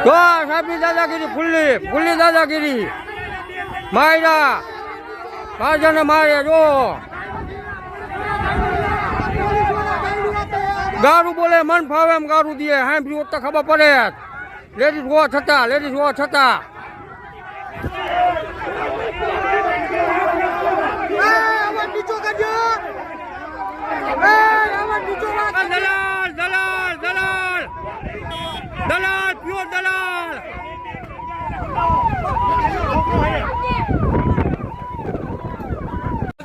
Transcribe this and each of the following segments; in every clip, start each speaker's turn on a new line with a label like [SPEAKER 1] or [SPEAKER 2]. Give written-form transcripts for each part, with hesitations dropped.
[SPEAKER 1] તો સાહેબની દાદાગીરી ફૂલ્લી દાદાગીરી માયરા બાજાને મારે જો ગારું બોલે મન ફાવે એમ ગારું દે સાંભળ્યું તો ખબર પડે લેડીઝ હોવા છતાં દલાલ પ્યોર દલાલ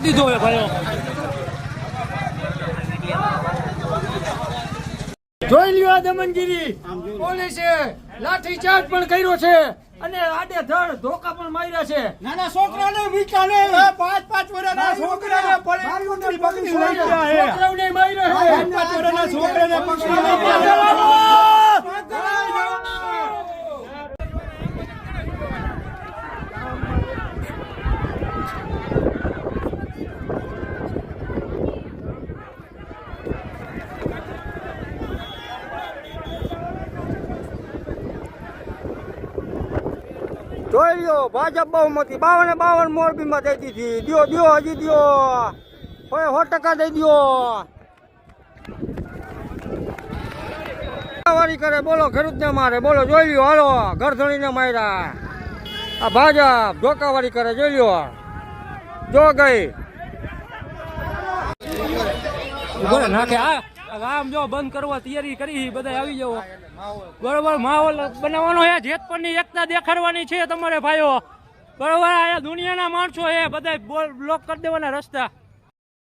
[SPEAKER 1] દીધો હે ભાઈઓ જોઈ લ્યો આ દમનગીરી પોલીસે લાઠી ચાર્જ પણ કર્યો છે અને આડે ધડ ધોકા પણ માર્યા છે
[SPEAKER 2] નાના છોકરાને મીઠા ને 5-5 વર્ષના છોકરાને પકડી લઈ ગયા હે
[SPEAKER 1] છોકરાઓને માર્યા છે
[SPEAKER 2] 5 વર્ષના છોકરાને પકડી લઈ ગયા
[SPEAKER 1] જોઈ લ્યો ભાજપ બહુમતી 52 મોરબીમાં દઈ દીધી દ્યો હજી દ્યો 100% દઈ દ્યો વારી કરે બોલો ખેડૂતને મારે બોલો જોઈ લ્યો હાલો ઘર ધણીને માર્યા આ ભાજપ ધોકાવારી કરે જોઈ લ્યો જો ગઈ નાખે આમ જો બંધ કરવા તૈયારી કરી બધા આવી જાવ બરોબર માહોલ બનાવવાનો છે જેતપુરની એકતા દેખાડવાની છે તમારે ભાઈઓ બરોબર આ દુનિયાના માણસો છે બધા બ્લોક કરી દેવાના રસ્તા